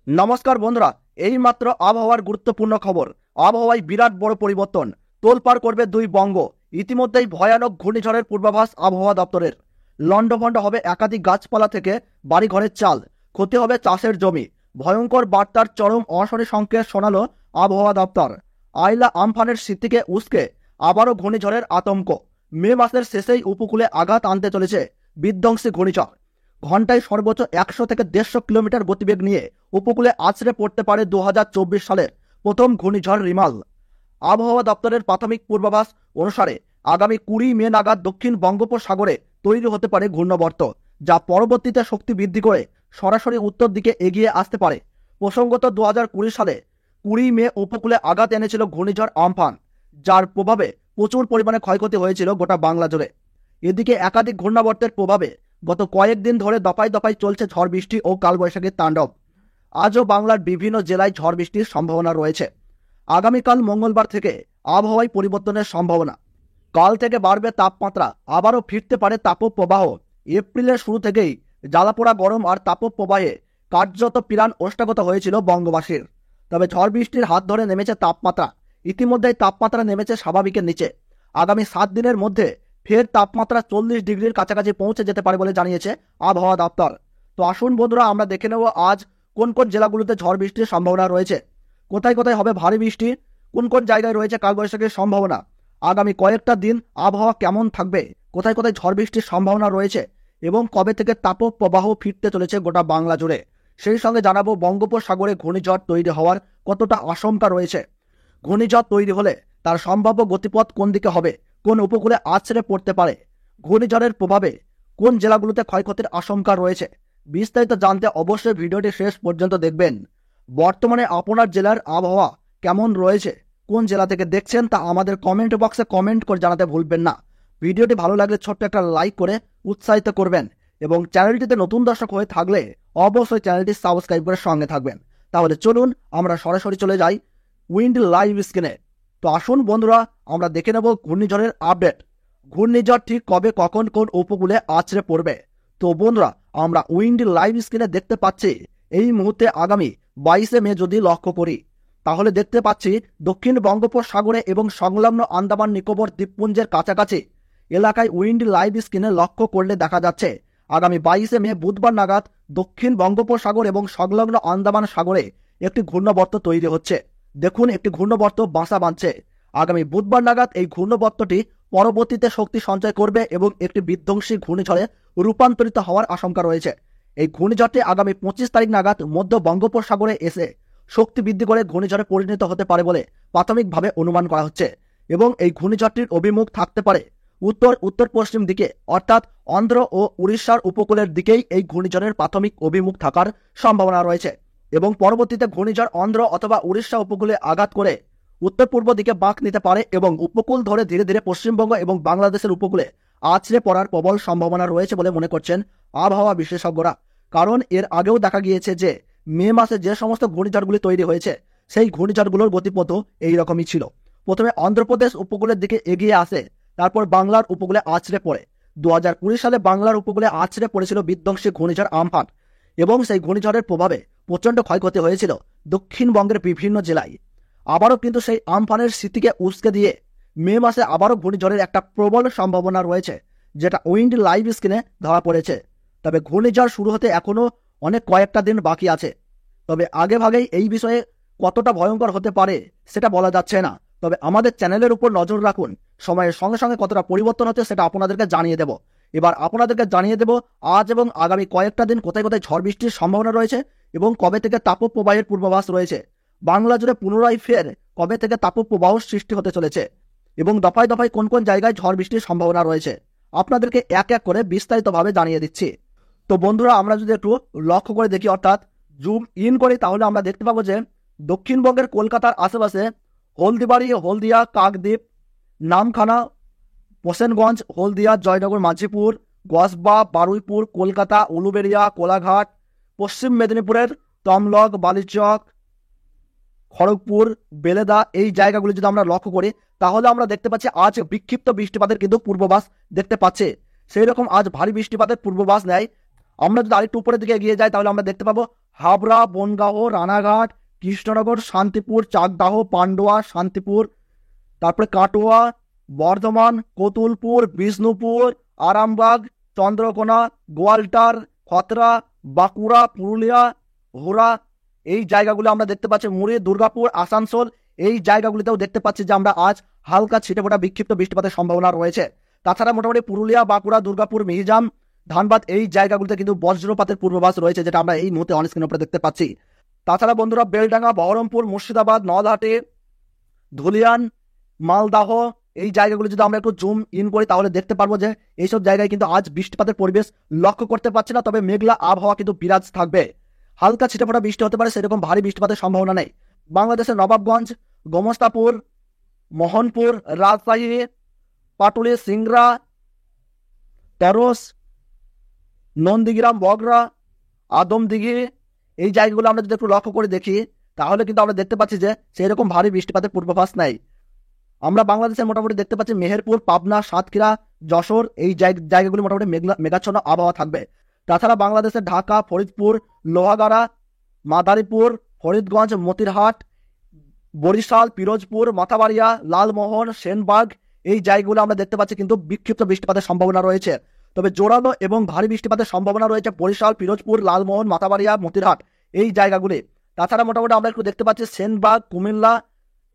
নমস্কার বন্ধুরা, এই মাত্র আবহাওয়ার গুরুত্বপূর্ণ খবর। আবহাওয়ায় বিরাট বড় পরিবর্তন, তোলপাড় করবে দুই বঙ্গ। ইতিমধ্যেই ভয়ানক ঘূর্ণিঝড়ের পূর্বাভাস আবহাওয়া দপ্তরের। লন্ডভন্ড হবে একাধিক গাছপালা থেকে বাড়িঘরের চাল, ক্ষতি হবে চাষের জমি। ভয়ঙ্কর বার্তার চরম অশনি সংকেত শোনালো আবহাওয়া দপ্তর। আইলা আমফানের স্মৃতিকে উস্কে আবারও ঘূর্ণিঝড়ের আতঙ্ক। মে মাসের শেষেই উপকূলে আঘাত আনতে চলেছে বিধ্বংসী ঘূর্ণিঝড়। ঘন্টায় সর্বোচ্চ 100 থেকে 150 কিলোমিটার গতিবেগ নিয়ে উপকূলে আছড়ে পড়তে পারে 2024 সালের প্রথম ঘূর্ণিঝড় রিমাল। আবহাওয়া দপ্তরের প্রাথমিক পূর্বাভাস অনুসারে আগামী 20 মে নাগাদ দক্ষিণ বঙ্গোপসাগরে তৈরি হতে পারে ঘূর্ণবর্ত, যা পরবর্তীতে শক্তি বৃদ্ধি করে সরাসরি উত্তর দিকে এগিয়ে আসতে পারে। প্রসঙ্গত 2020 সালে 20 মে উপকূলে আঘাত এনেছিল ঘূর্ণিঝড় আমফান, যার প্রভাবে প্রচুর পরিমাণে ক্ষয়ক্ষতি হয়েছিল গোটা বাংলা জুড়ে। এদিকে একাধিক ঘূর্ণাবর্তের প্রভাবে গত কয়েকদিন ধরে দফায় দফায় চলছে ঝড় বৃষ্টি ও কালবৈশাখীর তাণ্ডব। আজও বাংলার বিভিন্ন জেলায় ঝড় বৃষ্টির সম্ভাবনা রয়েছে। আগামীকাল মঙ্গলবার থেকে আবহাওয়ায় পরিবর্তনের সম্ভাবনা। কাল থেকে বাড়বে তাপমাত্রা, আবারও ফিরতে পারে তাপপ্রবাহ। এপ্রিলের শুরু থেকেই জ্বালাপোড়া গরম আর তাপপ্রবাহে কার্যত পিরান ওষ্ঠাগত হয়েছিল বঙ্গবাসীর। তবে ঝড় বৃষ্টির হাত ধরে নেমেছে তাপমাত্রা। ইতিমধ্যেই তাপমাত্রা নেমেছে স্বাভাবিকের নিচে। আগামী 7 দিনের মধ্যে ফের তাপমাত্রা 40 ডিগ্রির কাছাকাছি পৌঁছে যেতে পারে বলে জানিয়েছে আবহাওয়া দপ্তর। তো আসুন বন্ধুরা, আমরা দেখে নেব আজ কোন কোন জেলাগুলোতে ঝড় বৃষ্টির সম্ভাবনা রয়েছে, কোথায় কোথায় হবে ভারী বৃষ্টি, কোন কোন জায়গায় রয়েছে কালবৈশাখীর সম্ভাবনা, আগামী কয়েকটা দিন আবহাওয়া কেমন থাকবে, কোথায় কোথায় ঝড় বৃষ্টির সম্ভাবনা রয়েছে এবং কবে থেকে তাপপ্রবাহ ফিরতে চলেছে গোটা বাংলা জুড়ে। সেই সঙ্গে জানাবো বঙ্গোপসাগরে ঘূর্ণিঝড় তৈরি হওয়ার কতটা আশঙ্কা রয়েছে। ঘূর্ণিঝড় তৈরি হলে তার সম্ভাব্য গতিপথ কোন দিকে হবে, কোন উপকূলে আছড়ে পড়তে পারে, ঘূর্ণিঝড়ের প্রভাবে কোন জেলাগুলোতে ক্ষয়ক্ষতির আশঙ্কা রয়েছে। বিস্তারিত জানতে অবশ্যই ভিডিওটি শেষ পর্যন্ত দেখবেন। বর্তমানে আপনার জেলার আবহাওয়া কেমন রয়েছে, কোন জেলা থেকে দেখছেন তা আমাদের কমেন্ট বক্সে কমেন্ট করে জানাতে ভুলবেন না। ভিডিওটি ভালো লাগলে ছোট্ট একটা লাইক করে উৎসাহিত করবেন এবং চ্যানেলটিতে নতুন দর্শক হয়ে থাকলে অবশ্যই চ্যানেলটি সাবস্ক্রাইব করে সঙ্গে থাকবেন। তাহলে চলুন আমরা সরাসরি চলে যাই উইন্ড লাইভ স্ক্রিনে। তো আসুন বন্ধুরা, আমরা দেখে নেব ঘূর্ণিঝড়ের আপডেট। ঘূর্ণিঝড় ঠিক কবে কখন কোন উপকূলে আছড়ে পড়বে। তো বন্ধুরা, আমরা উইন্ড লাইভ স্ক্রিনে দেখতে পাচ্ছি এই মুহূর্তে আগামী 22 মে যদি লক্ষ্য করি তাহলে দেখতে পাচ্ছি দক্ষিণ বঙ্গোপসাগরে এবং সংলগ্ন আন্দামান নিকোবর দ্বীপপুঞ্জের কাছাকাছি এলাকায় উইন্ড লাইভ স্ক্রিনে লক্ষ্য করলে দেখা যাচ্ছে আগামী 22 মে বুধবার নাগাদ দক্ষিণ বঙ্গোপসাগর এবং সংলগ্ন আন্দামান সাগরে একটি ঘূর্ণবর্ত তৈরি হচ্ছে। দেখুন, একটি ঘূর্ণবর্ত বাসা বাঁধছে। আগামী বুধবার নাগাদ এই ঘূর্ণবর্তটি পরবর্তীতে শক্তি সঞ্চয় করবে এবং একটি বিধ্বংসী ঘূর্ণিঝড়ে রূপান্তরিত হওয়ার আশঙ্কা রয়েছে। এই ঘূর্ণিঝড়টি আগামী 25 তারিখ নাগাদ মধ্য বঙ্গোপসাগরে এসে শক্তি বৃদ্ধি করে ঘূর্ণিঝড়ে পরিণত হতে পারে বলে প্রাথমিকভাবে অনুমান করা হচ্ছে এবং এই ঘূর্ণিঝড়টির অভিমুখ থাকতে পারে উত্তর উত্তর পশ্চিম দিকে, অর্থাৎ অন্ধ্র ও উড়িষ্যার উপকূলের দিকেই এই ঘূর্ণিঝড়ের প্রাথমিক অভিমুখ থাকার সম্ভাবনা রয়েছে এবং পরবর্তীতে ঘূর্ণিঝড় অন্ধ্র অথবা উড়িষ্যা উপকূলে আঘাত করে উত্তর পূর্ব দিকে বাঁক নিতে পারে এবং উপকূল ধরে ধীরে ধীরে পশ্চিমবঙ্গ এবং বাংলাদেশের উপকূলে আছড়ে পড়ার প্রবল সম্ভাবনা রয়েছে বলে মনে করছেন আবহাওয়া বিশেষজ্ঞরা। কারণ এর আগেও দেখা গিয়েছে যে মে মাসে যে সমস্ত ঘূর্ণিঝড়গুলি তৈরি হয়েছে সেই ঘূর্ণিঝড়গুলোর গতিপথও এইরকমই ছিল। প্রথমে অন্ধ্রপ্রদেশ উপকূলের দিকে এগিয়ে আসে, তারপর বাংলার উপকূলে আছড়ে পড়ে। 2020 সালে বাংলার উপকূলে আছড়ে পড়েছিল বিধ্বংসী ঘূর্ণিঝড় আমফান এবং সেই ঘূর্ণিঝড়ের প্রভাবে প্রচণ্ড ক্ষয়ক্ষতি হয়েছিল দক্ষিণবঙ্গের বিভিন্ন জেলায়। আবারও কিন্তু সেই আমফানের স্মৃতিকে উস্কে দিয়ে মে মাসে আবারও ঘূর্ণিঝড়ের একটা প্রবল সম্ভাবনা রয়েছে, যেটা উইন্ড লাইভ স্ক্রিনে ধরা পড়েছে। তবে ঘূর্ণিঝড় শুরু হতে এখনো অনেক কয়েকটা দিন বাকি আছে। তবে আগে ভাগেই এই বিষয়ে কতটা ভয়ঙ্কর হতে পারে সেটা বলা যাচ্ছে না। তবে আমাদের চ্যানেলের উপর নজর রাখুন, সময়ের সঙ্গে সঙ্গে কতটা পরিবর্তন হচ্ছে সেটা আপনাদেরকে জানিয়ে দেব। এবার আপনাদেরকে জানিয়ে দেব আজ এবং আগামী কয়েকটা দিন কোথায় কোথায় ঝড় বৃষ্টির সম্ভাবনা রয়েছে এবং কবে থেকে তাপপ্রবাহের পূর্বাভাস রয়েছে। বাংলা জুড়ে পুনরায় ফের কবে থেকে তাপপ্রবাহ সৃষ্টি হতে চলেছে এবং দফায় দফায় কোন কোন জায়গায় ঝড় বৃষ্টির সম্ভাবনা রয়েছে আপনাদেরকে এক এক করে বিস্তারিতভাবে জানিয়ে দিচ্ছি। তো বন্ধুরা, আমরা যদি একটু লক্ষ্য করে দেখি, অর্থাৎ জুম ইন করি, তাহলে আমরা দেখতে পাবো যে দক্ষিণবঙ্গের কলকাতার আশেপাশে হলদিবাড়ি, হলদিয়া, কাকদ্বীপ, নামখানা, হোসেনগঞ্জ, হলদিয়া, জয়নগর, মাঝিপুর, গসবা, বারুইপুর, কলকাতা, উলুবেড়িয়া, কোলাঘাট, পশ্চিম মেদিনীপুরের তমলক, বালিচক, খড়গপুর, বেলেদা, এই জায়গাগুলি যদি আমরা লক্ষ্য করি তাহলে আমরা দেখতে পাচ্ছি আজ বিক্ষিপ্ত বৃষ্টিপাতের কিন্তু পূর্বাভাস দেখতে পাচ্ছে। সেই রকম আজ ভারী বৃষ্টিপাতের পূর্বাভাস নেয় আমরা যদি আরেকটু উপরের দিকে এগিয়ে যাই তাহলে আমরা দেখতে পাবো হাবড়া, বনগাঁও, রানাঘাট, কৃষ্ণনগর, শান্তিপুর, চাকদাহ, পান্ডুয়া, শান্তিপুর, তারপরে কাটোয়া, বর্ধমান, কতুলপুর, বিষ্ণুপুর, আরামবাগ, চন্দ্রকোনা, গোয়ালটার, খতরা, বাঁকুড়া, পুরুলিয়া, হুরা, এই জায়গাগুলো আমরা দেখতে পাচ্ছি, মুড়ি, দুর্গাপুর, আসানসোল, এই জায়গাগুলিতেও দেখতে পাচ্ছি যে আমরা আজ হালকা ছিটেফোঁটা বিক্ষিপ্ত বৃষ্টিপাতের সম্ভাবনা রয়েছে। তাছাড়া মোটামুটি পুরুলিয়া, বাঁকুড়া, দুর্গাপুর, মিহিজাম, ধানবাদ, এই জায়গাগুলিতে কিন্তু বজ্রপাতের পূর্বাভাস রয়েছে, যেটা আমরা এই মুহূর্তে অনস্ক্রিনের উপরে দেখতে পাচ্ছি। তাছাড়া বন্ধুরা বেলডাঙ্গা, বহরমপুর, মুর্শিদাবাদ, নলহাটি, ধুলিয়ান, মালদাহ, এই জায়গাগুলো যদি আমরা একটু জুম ইন করি তাহলে দেখতে পারবো যে এইসব জায়গায় কিন্তু আজ বৃষ্টিপাতের পরিবেশ লক্ষ্য করতে পারছি না, তবে মেঘলা আবহাওয়া কিন্তু বিরাজ থাকবে। হালকা ছিটেফোঁটা বৃষ্টি হতে পারে, সেরকম ভারী বৃষ্টিপাতের সম্ভাবনা নেই। বাংলাদেশের নবাবগঞ্জ, গোমস্তাপুর, মোহনপুর, রাজশাহী, পাটুলি, সিংড়া, তেরোস, নন্দীগ্রাম, বগরা, আদমদিঘি, এই জায়গাগুলো আমরা যদি একটু লক্ষ্য করে দেখি তাহলে কিন্তু আমরা দেখতে পাচ্ছি যে সেই রকম ভারী বৃষ্টিপাতের পূর্বাভাস নাই। আমরা বাংলাদেশের মোটামুটি দেখতে পাচ্ছি মেহেরপুর, পাবনা, সাতক্ষীরা, যশোর, এই জায়গাগুলি মোটামুটি মেঘাচ্ছন্ন আবহাওয়া থাকবে। তাছাড়া বাংলাদেশের ঢাকা, ফরিদপুর, লোহাগাড়া, মাদারীপুর, ফরিদগঞ্জ, মতিরহাট, বরিশাল, পিরোজপুর, মাথাবাড়িয়া, লালমোহন, সেনবাগ, এই জায়গাগুলো আমরা দেখতে পাচ্ছি কিন্তু বিক্ষিপ্ত বৃষ্টিপাতের সম্ভাবনা রয়েছে। তবে জোরালো এবং ভারী বৃষ্টিপাতের সম্ভাবনা রয়েছে বরিশাল, পিরোজপুর, লালমোহন, মাথাবাড়িয়া, মতিরহাট, এই জায়গাগুলি। তাছাড়া মোটামুটি আমরা একটু দেখতে পাচ্ছি সেনবাগ, কুমিল্লা,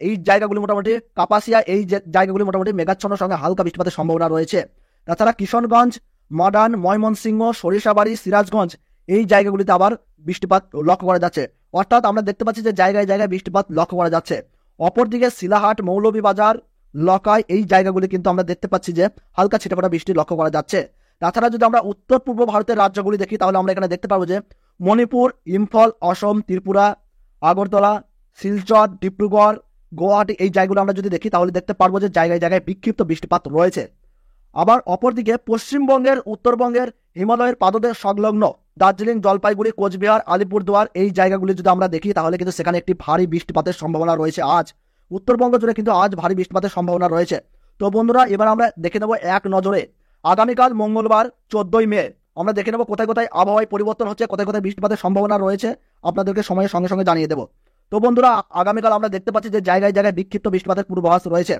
এই জায়গাগুলি মোটামুটি কাপাসিয়া, এই জায়গাগুলি মোটামুটি মেঘাচ্ছন্নের সঙ্গে হালকা বৃষ্টিপাতের সম্ভাবনা রয়েছে। তাছাড়া কিশনগঞ্জ, মডার্ন, ময়মনসিংহ, সরিষাবাড়ি, সিরাজগঞ্জ, এই জায়গাগুলিতে আবার বৃষ্টিপাত লক্ষ্য করা যাচ্ছে। অর্থাৎ আমরা দেখতে পাচ্ছি যে জায়গায় জায়গায় বৃষ্টিপাত লক্ষ্য করা যাচ্ছে। অপরদিকে শিলাহাট, মৌলভীবাজার, লকাই, এই জায়গাগুলি কিন্তু আমরা দেখতে পাচ্ছি যে হালকা ছিটেফোঁটা বৃষ্টি লক্ষ্য করা যাচ্ছে। তাছাড়া যদি আমরা উত্তর পূর্ব ভারতের রাজ্যগুলি দেখি তাহলে আমরা এখানে দেখতে পাবো যে মণিপুর, ইম্ফল, অসম, ত্রিপুরা, আগরতলা, শিলচর, ডিব্রুগড়, গুয়াহাটি, এই জায়গাগুলো আমরা যদি দেখি তাহলে দেখতে পারবো যে জায়গায় জায়গায় বিক্ষিপ্ত বৃষ্টিপাত রয়েছে। আবার অপরদিকে পশ্চিমবঙ্গের, উত্তরবঙ্গের হিমালয়ের পাদদেশ সংলগ্ন দার্জিলিং, জলপাইগুড়ি, কোচবিহার, আলিপুরদুয়ার, এই জায়গাগুলি যদি আমরা দেখি তাহলে কিন্তু সেখানে একটি ভারী বৃষ্টিপাতের সম্ভাবনা রয়েছে। আজ উত্তরবঙ্গ জুড়ে কিন্তু আজ ভারী বৃষ্টিপাতের সম্ভাবনা রয়েছে। তো বন্ধুরা এবার আমরা দেখে নেব এক নজরে আগামীকাল মঙ্গলবার 14ই মে আমরা দেখে নেব কোথায় কোথায় আবহাওয়ায় পরিবর্তন হচ্ছে, কোথায় কোথায় বৃষ্টিপাতের সম্ভাবনা রয়েছে, আপনাদেরকে সময়ের সঙ্গে সঙ্গে জানিয়ে দেবো। তো বন্ধুরা আগামীকাল আমরা দেখতে পাচ্ছি যে জায়গায় জায়গায় বিক্ষিপ্ত বৃষ্টিপাতের পূর্বাভাস রয়েছে।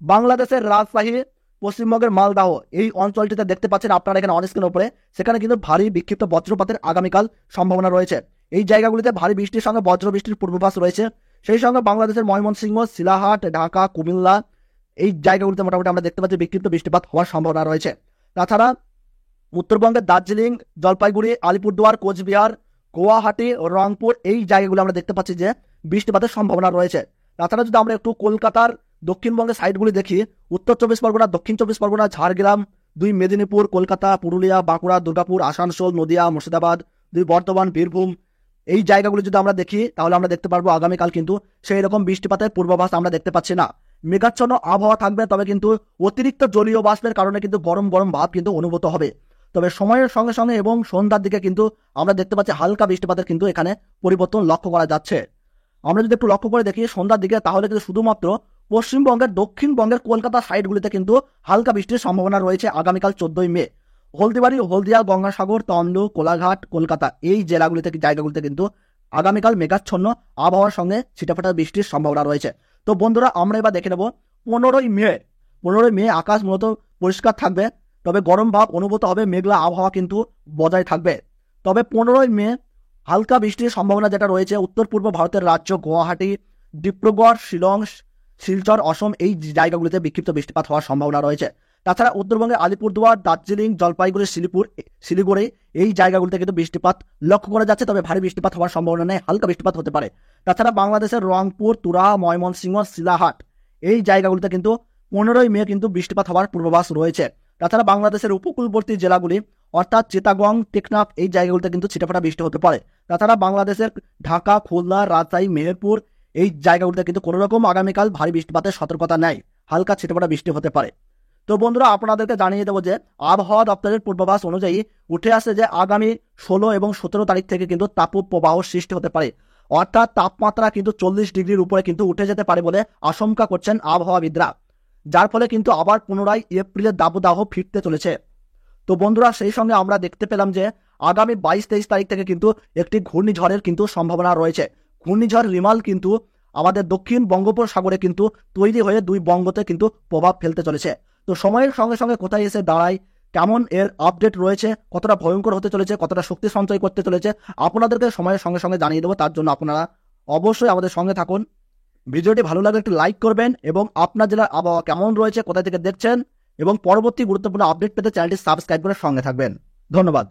বাংলাদেশের রাজশাহী, পশ্চিমবঙ্গের মালদাহ, এই অঞ্চলটিতে দেখতে পাচ্ছেন আপনারা এখানে অনস্ক্রিনের উপরে, সেখানে কিন্তু ভারী বিক্ষিপ্ত বজ্রপাতের আগামীকাল সম্ভাবনা রয়েছে। এই জায়গাগুলিতে ভারী বৃষ্টির সঙ্গে বজ্র বৃষ্টির পূর্বাভাস রয়েছে। সেই সঙ্গে বাংলাদেশের ময়মনসিংহ, শিলাহাট, ঢাকা, কুমিল্লা, এই জায়গাগুলিতে মোটামুটি আমরা দেখতে পাচ্ছি বিক্ষিপ্ত বৃষ্টিপাত হওয়ার সম্ভাবনা রয়েছে। তাছাড়া উত্তরবঙ্গের দার্জিলিং, জলপাইগুড়ি, আলিপুরদুয়ার, কোচবিহার, গুয়াহাটি, রংপুর, এই জায়গাগুলো আমরা দেখতে পাচ্ছি যে বৃষ্টিপাতের সম্ভাবনা রয়েছে। তাছাড়া যদি আমরা একটু কলকাতার দক্ষিণবঙ্গের সাইডগুলি দেখি, উত্তর চব্বিশ পরগনা, দক্ষিণ চব্বিশ পরগনা, ঝাড়গ্রাম, 2 মেদিনীপুর, কলকাতা, পুরুলিয়া, বাঁকুড়া, দুর্গাপুর, আসানসোল, নদিয়া, মুর্শিদাবাদ, 2 বর্ধমান, বীরভূম, এই জায়গাগুলি যদি আমরা দেখি তাহলে আমরা দেখতে পারবো আগামীকাল কিন্তু সেই রকম বৃষ্টিপাতের পূর্বাভাস আমরা দেখতে পাচ্ছি না। মেঘাচ্ছন্ন আবহাওয়া থাকবে, তবে কিন্তু অতিরিক্ত জলীয় বাষ্পের কারণে কিন্তু গরম গরম ভাব কিন্তু অনুভূত হবে। তবে সময়ের সঙ্গে সঙ্গে এবং সন্ধ্যার দিকে কিন্তু আমরা দেখতে পাচ্ছি হালকা বৃষ্টিপাতের কিন্তু এখানে পরিবর্তন লক্ষ্য করা যাচ্ছে। আমরা যদি একটু লক্ষ্য করে দেখি সন্ধ্যার দিকে তাহলে কিন্তু শুধুমাত্র পশ্চিমবঙ্গের, দক্ষিণবঙ্গের কলকাতা সাইডগুলিতে কিন্তু হালকা বৃষ্টির সম্ভাবনা রয়েছে আগামীকাল 14ই মে। হলদিবাড়ি, হলদিয়া, গঙ্গাসাগর, তমলুক, কোলাঘাট, কলকাতা, এই জেলাগুলিতে, জায়গাগুলিতে কিন্তু আগামীকাল মেঘাচ্ছন্ন আবহাওয়ার সঙ্গে ছিটাফাটা বৃষ্টির সম্ভাবনা রয়েছে। তো বন্ধুরা আমরা এবার দেখে নেব 15ই মে। 15ই মে আকাশ মূলত পরিষ্কার থাকবে, তবে গরম ভাব অনুভূত হবে, মেঘলা আবহাওয়া কিন্তু বজায় থাকবে। তবে 15ই মে হালকা বৃষ্টির সম্ভাবনা যেটা রয়েছে উত্তর পূর্ব ভারতের রাজ্য গুয়াহাটি, ডিব্রুগড়, শিলং, শিলচর, অসম, এই জায়গাগুলিতে বিক্ষিপ্ত বৃষ্টিপাত হওয়ার সম্ভাবনা রয়েছে। তাছাড়া উত্তরবঙ্গে আলিপুরদুয়ার, দার্জিলিং, জলপাইগুড়ি, শিলিগুড়ি, এই জায়গাগুলিতে কিন্তু বৃষ্টিপাত লক্ষ্য করা যাচ্ছে, তবে ভারী বৃষ্টিপাত হওয়ার সম্ভাবনা নেই, হালকা বৃষ্টিপাত হতে পারে। তাছাড়া বাংলাদেশের রংপুর, তুরা, ময়মনসিংহ, শিলাহাট, এই জায়গাগুলিতে কিন্তু 15ই মে কিন্তু বৃষ্টিপাত হওয়ার পূর্বাভাস রয়েছে। তাছাড়া বাংলাদেশের উপকূলবর্তী জেলাগুলি অর্থাৎ চিটাগং, টেকনাফ, এই জায়গাগুলিতে কিন্তু ছিটেফোঁটা বৃষ্টি হতে পারে। তাছাড়া বাংলাদেশের ঢাকা, খুলনা, রাজশাহী, মেহেরপুর, এই জায়গাগুলিতে কিন্তু কোনো রকম আগামীকাল ভারী বৃষ্টিপাতের সতর্কতা নেই, হালকা ছিটেফোঁটা বৃষ্টি হতে পারে। তো বন্ধুরা আপনাদেরকে জানিয়ে দেবো যে আবহাওয়া দপ্তরের পূর্বাভাস অনুযায়ী উঠে আসে যে আগামী 16 এবং 17 তারিখ থেকে কিন্তু তাপপ্রবাহ সৃষ্টি হতে পারে, অর্থাৎ তাপমাত্রা কিন্তু 40 ডিগ্রির উপরে কিন্তু উঠে যেতে পারে বলে আশঙ্কা করছেন আবহাওয়াবিদরা, যার ফলে কিন্তু আবার পুনরায় এপ্রিলের দাবদাহ ফিরতে চলেছে। তো বন্ধুরা, সেই সঙ্গে আমরা দেখতে পেলাম যে আগামী 22-23 তারিখ থেকে কিন্তু একটি ঘূর্ণিঝড়ের কিন্তু সম্ভাবনা রয়েছে। ঘূর্ণিঝড় রিমাল কিন্তু আমাদের দক্ষিণ বঙ্গোপসাগরে কিন্তু তৈরি হয়ে দুই বঙ্গতে কিন্তু প্রভাব ফেলতে চলেছে। তো সময়ের সঙ্গে সঙ্গে কোথায় এসে দাঁড়ায়, কেমন এর আপডেট রয়েছে, কতটা ভয়ঙ্কর হতে চলেছে, কতটা শক্তি সঞ্চয় করতে চলেছে, আপনাদেরকে সময়ের সঙ্গে সঙ্গে জানিয়ে দেবো। তার জন্য আপনারা অবশ্যই আমাদের সঙ্গে থাকুন। ভিডিওটি ভালো লাগলে একটু লাইক করবেন এবং আপনার জেলার আবহাওয়া কেমন রয়েছে, কোথা থেকে দেখছেন এবং পরবর্তী গুরুত্বপূর্ণ আপডেট পেতে চ্যানেলটি সাবস্ক্রাইব করে সঙ্গে থাকবেন। ধন্যবাদ।